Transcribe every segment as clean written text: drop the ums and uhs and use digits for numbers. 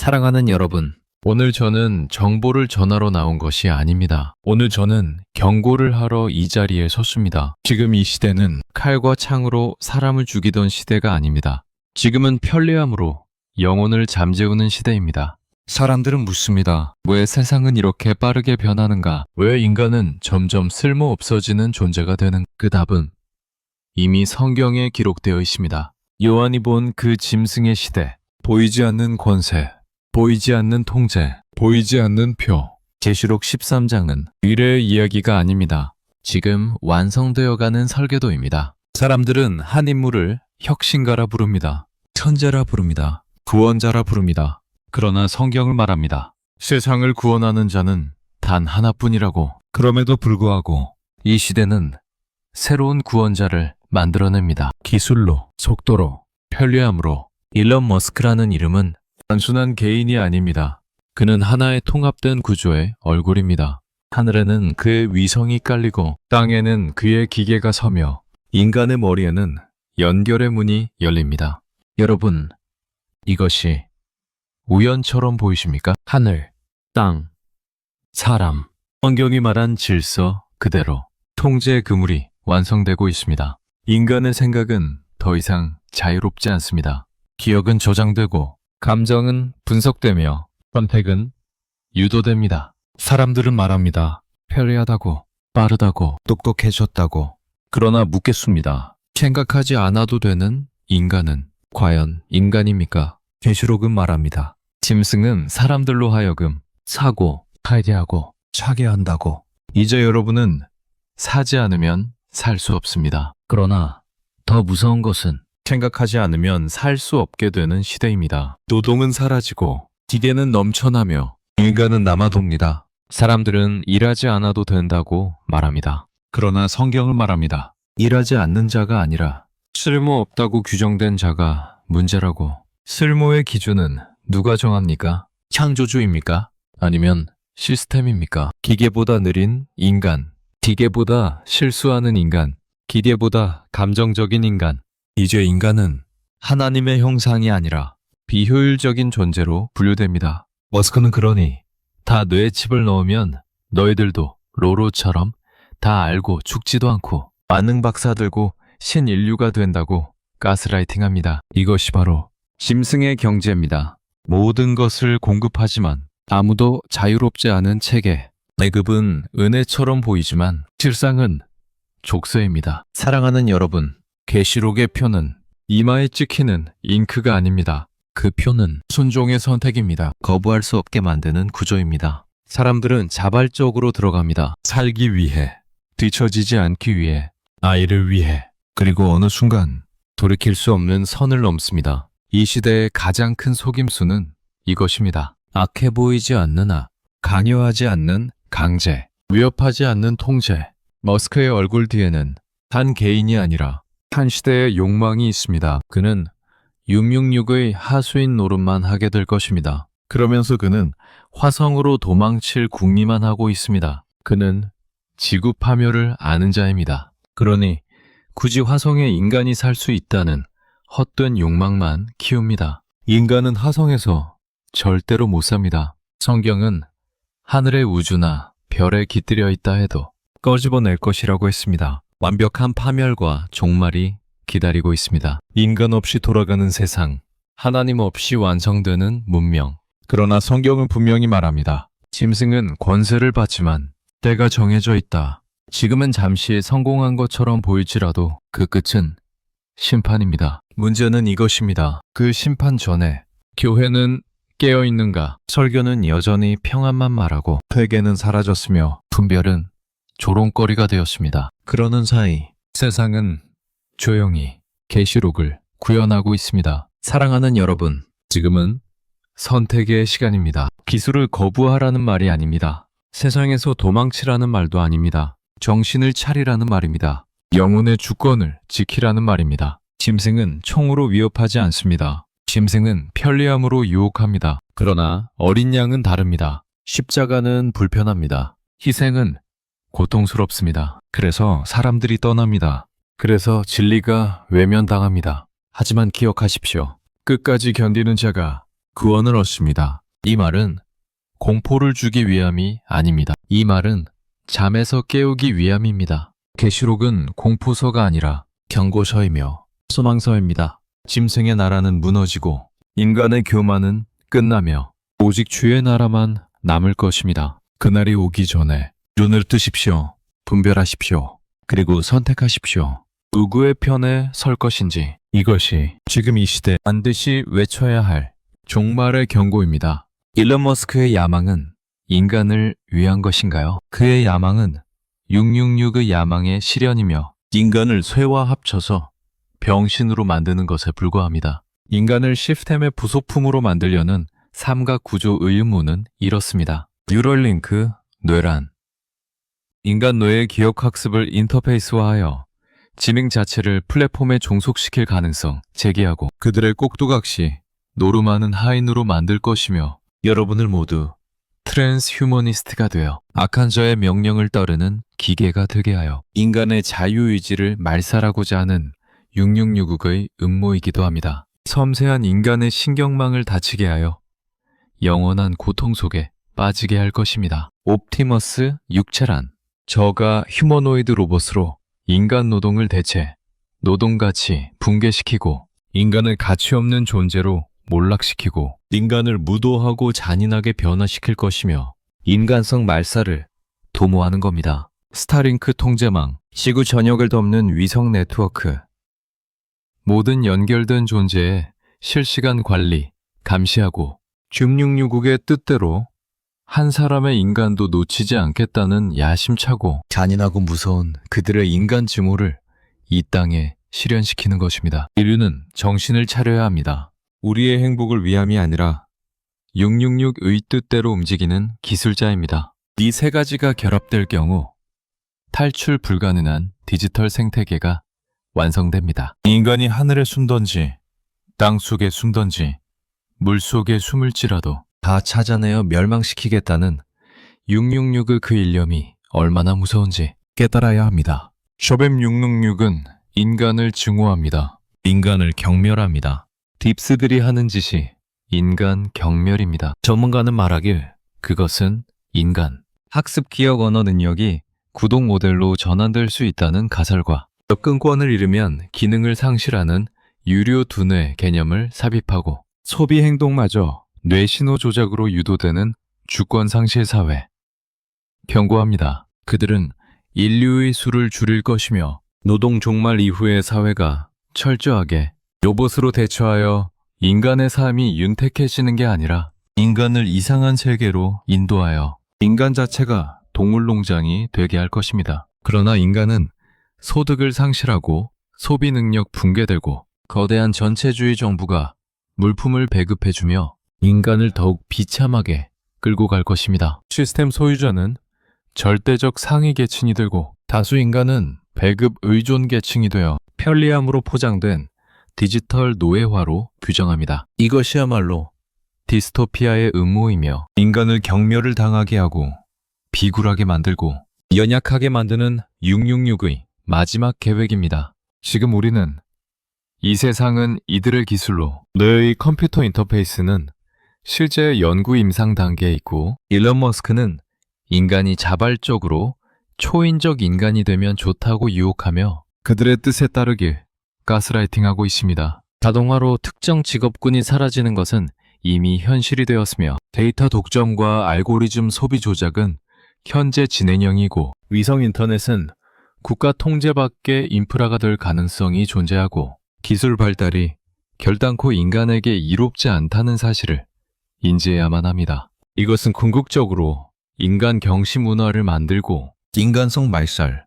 사랑하는 여러분, 오늘 저는 정보를 전하러 나온 것이 아닙니다. 오늘 저는 경고를 하러 이 자리에 섰습니다. 지금 이 시대는 칼과 창으로 사람을 죽이던 시대가 아닙니다. 지금은 편리함으로 영혼을 잠재우는 시대입니다. 사람들은 묻습니다. 왜 세상은 이렇게 빠르게 변하는가? 왜 인간은 점점 쓸모 없어지는 존재가 되는? 그 답은 이미 성경에 기록되어 있습니다. 요한이 본 그 짐승의 시대, 보이지 않는 권세, 보이지 않는 통제, 보이지 않는 표. 계시록 13장은 미래의 이야기가 아닙니다. 지금 완성되어가는 설계도입니다. 사람들은 한 인물을 혁신가라 부릅니다. 천재라 부릅니다. 구원자라 부릅니다. 그러나 성경을 말합니다. 세상을 구원하는 자는 단 하나뿐이라고. 그럼에도 불구하고 이 시대는 새로운 구원자를 만들어냅니다. 기술로, 속도로, 편리함으로. 일론 머스크라는 이름은 단순한 개인이 아닙니다. 그는 하나의 통합된 구조의 얼굴입니다. 하늘에는 그의 위성이 깔리고 땅에는 그의 기계가 서며 인간의 머리에는 연결의 문이 열립니다. 여러분, 이것이 우연처럼 보이십니까? 하늘, 땅, 사람, 성경이 말한 질서 그대로 통제의 그물이 완성되고 있습니다. 인간의 생각은 더 이상 자유롭지 않습니다. 기억은 저장되고 감정은 분석되며 선택은 유도됩니다. 사람들은 말합니다. 편리하다고, 빠르다고, 똑똑해졌다고. 그러나 묻겠습니다. 생각하지 않아도 되는 인간은 과연 인간입니까? 계시록은 말합니다. 짐승은 사람들로 하여금 사고, 탈퇴하고, 차게 한다고. 이제 여러분은 사지 않으면 살 수 없습니다. 그러나 더 무서운 것은 생각하지 않으면 살 수 없게 되는 시대입니다. 노동은 사라지고 기계는 넘쳐나며 인간은 남아돕니다. 사람들은 일하지 않아도 된다고 말합니다. 그러나 성경은 말합니다. 일하지 않는 자가 아니라 쓸모없다고 규정된 자가 문제라고. 쓸모의 기준은 누가 정합니까? 창조주입니까? 아니면 시스템입니까? 기계보다 느린 인간, 기계보다 실수하는 인간, 기계보다 감정적인 인간. 이제 인간은 하나님의 형상이 아니라 비효율적인 존재로 분류됩니다. 머스크는 그러니 다 뇌에 칩을 넣으면 너희들도 로로처럼 다 알고 죽지도 않고 만능 박사 들고 신인류가 된다고 가스라이팅합니다. 이것이 바로 짐승의 경제입니다. 모든 것을 공급하지만 아무도 자유롭지 않은 체계. 계급은 은혜처럼 보이지만 실상은 족쇄입니다. 사랑하는 여러분, 계시록의 표는 이마에 찍히는 잉크가 아닙니다. 그 표는 순종의 선택입니다. 거부할 수 없게 만드는 구조입니다. 사람들은 자발적으로 들어갑니다. 살기 위해, 뒤처지지 않기 위해, 아이를 위해, 그리고 어느 순간 돌이킬 수 없는 선을 넘습니다. 이 시대의 가장 큰 속임수는 이것입니다. 악해 보이지 않는 강요하지 않는 강제, 위협하지 않는 통제. 머스크의 얼굴 뒤에는 한 개인이 아니라 한 시대의 욕망이 있습니다. 그는 666의 하수인 노릇만 하게 될 것입니다. 그러면서 그는 화성으로 도망칠 궁리만 하고 있습니다. 그는 지구 파멸을 아는 자입니다. 그러니 굳이 화성에 인간이 살 수 있다는 헛된 욕망만 키웁니다. 인간은 화성에서 절대로 못 삽니다. 성경은 하늘의 우주나 별에 깃들여 있다 해도 꺼집어낼 것이라고 했습니다. 완벽한 파멸과 종말이 기다리고 있습니다. 인간 없이 돌아가는 세상, 하나님 없이 완성되는 문명. 그러나 성경은 분명히 말합니다. 짐승은 권세를 받지만 때가 정해져 있다. 지금은 잠시 성공한 것처럼 보일지라도 그 끝은 심판입니다. 문제는 이것입니다. 그 심판 전에 교회는 깨어있는가? 설교는 여전히 평안만 말하고 회개는 사라졌으며 분별은 조롱거리가 되었습니다. 그러는 사이 세상은 조용히 계시록을 구현하고 있습니다. 사랑하는 여러분, 지금은 선택의 시간입니다. 기술을 거부하라는 말이 아닙니다. 세상에서 도망치라는 말도 아닙니다. 정신을 차리라는 말입니다. 영혼의 주권을 지키라는 말입니다. 짐승은 총으로 위협하지 않습니다. 짐승은 편리함으로 유혹합니다. 그러나 어린 양은 다릅니다. 십자가는 불편합니다. 희생은 고통스럽습니다. 그래서 사람들이 떠납니다. 그래서 진리가 외면당합니다. 하지만 기억하십시오. 끝까지 견디는 자가 구원을 얻습니다. 이 말은 공포를 주기 위함이 아닙니다. 이 말은 잠에서 깨우기 위함입니다. 계시록은 공포서가 아니라 경고서이며 소망서입니다. 짐승의 나라는 무너지고 인간의 교만은 끝나며 오직 주의 나라만 남을 것입니다. 그날이 오기 전에 눈을 뜨십시오. 분별하십시오. 그리고 선택하십시오. 누구의 편에 설 것인지. 이것이 지금 이 시대 반드시 외쳐야 할 종말의 경고입니다. 일론 머스크의 야망은 인간을 위한 것인가요? 그의 야망은 666의 야망의 실현이며 인간을 쇠와 합쳐서 병신으로 만드는 것에 불과합니다. 인간을 시스템의 부속품으로 만들려는 삼각 구조 의문은 이렇습니다. 뉴럴링크, 뇌란. 인간 뇌의 기억 학습을 인터페이스화하여 지능 자체를 플랫폼에 종속시킬 가능성 제기하고 그들의 꼭두각시 노르마는 하인으로 만들 것이며 여러분을 모두 트랜스휴머니스트가 되어 악한 자의 명령을 따르는 기계가 되게 하여 인간의 자유의지를 말살하고자 하는 6666의 음모이기도 합니다. 섬세한 인간의 신경망을 다치게 하여 영원한 고통 속에 빠지게 할 것입니다. 옵티머스 육체란 저가 휴머노이드 로봇으로 인간 노동을 대체 노동가치 붕괴시키고 인간을 가치없는 존재로 몰락시키고 인간을 무도하고 잔인하게 변화시킬 것이며 인간성 말살을 도모하는 겁니다. 스타링크 통제망, 지구 전역을 덮는 위성 네트워크, 모든 연결된 존재의 실시간 관리, 감시하고 666국의 뜻대로 한 사람의 인간도 놓치지 않겠다는 야심차고 잔인하고 무서운 그들의 인간 증오를 이 땅에 실현시키는 것입니다. 인류는 정신을 차려야 합니다. 우리의 행복을 위함이 아니라 666의 뜻대로 움직이는 기술자입니다. 이 세 가지가 결합될 경우 탈출 불가능한 디지털 생태계가 완성됩니다. 인간이 하늘에 숨던지 땅속에 숨던지 물속에 숨을지라도 다 찾아내어 멸망시키겠다는 666의 그 일념이 얼마나 무서운지 깨달아야 합니다. 셔뱀 666은 인간을 증오합니다. 인간을 경멸합니다. 딥스들이 하는 짓이 인간 경멸입니다. 전문가는 말하길 그것은 인간. 학습 기억 언어 능력이 구동 모델로 전환될 수 있다는 가설과 접근권을 잃으면 기능을 상실하는 유료 두뇌 개념을 삽입하고 소비 행동마저 뇌신호 조작으로 유도되는 주권 상실 사회. 경고합니다. 그들은 인류의 수를 줄일 것이며 노동 종말 이후의 사회가 철저하게 로봇으로 대처하여 인간의 삶이 윤택해지는 게 아니라 인간을 이상한 세계로 인도하여 인간 자체가 동물농장이 되게 할 것입니다. 그러나 인간은 소득을 상실하고 소비 능력 붕괴되고 거대한 전체주의 정부가 물품을 배급해주며 인간을 더욱 비참하게 끌고 갈 것입니다. 시스템 소유자는 절대적 상위 계층이 되고 다수 인간은 배급 의존 계층이 되어 편리함으로 포장된 디지털 노예화로 규정합니다. 이것이야말로 디스토피아의 음모이며 인간을 경멸을 당하게 하고 비굴하게 만들고 연약하게 만드는 666의 마지막 계획입니다. 지금 우리는 이 세상은 이들의 기술로 뇌의 컴퓨터 인터페이스는 실제 연구 임상 단계에 있고 일론 머스크는 인간이 자발적으로 초인적 인간이 되면 좋다고 유혹하며 그들의 뜻에 따르길 가스라이팅하고 있습니다. 자동화로 특정 직업군이 사라지는 것은 이미 현실이 되었으며 데이터 독점과 알고리즘 소비 조작은 현재 진행형이고 위성 인터넷은 국가 통제 밖의 인프라가 될 가능성이 존재하고 기술 발달이 결단코 인간에게 이롭지 않다는 사실을 인지해야만 합니다. 이것은 궁극적으로 인간 경시 문화를 만들고 인간성 말살,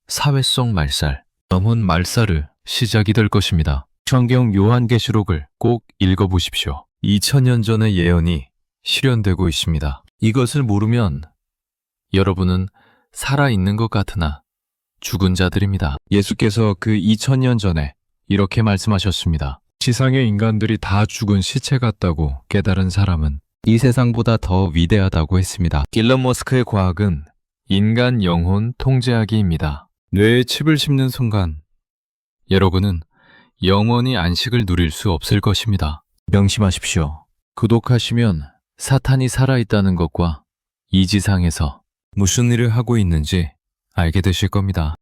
사회성 말살, 영혼 말살을 시작이 될 것입니다. 성경 요한계시록을 꼭 읽어보십시오. 2000년 전의 예언이 실현되고 있습니다. 이것을 모르면 여러분은 살아있는 것 같으나 죽은 자들입니다. 예수께서 그 2000년 전에 이렇게 말씀하셨습니다. 지상의 인간들이 다 죽은 시체 같다고 깨달은 사람은 이 세상보다 더 위대하다고 했습니다. 일론 머스크의 과학은 인간 영혼 통제하기입니다. 뇌에 칩을 심는 순간 여러분은 영원히 안식을 누릴 수 없을 것입니다. 명심하십시오. 구독하시면 사탄이 살아있다는 것과 이 지상에서 무슨 일을 하고 있는지 알게 되실 겁니다.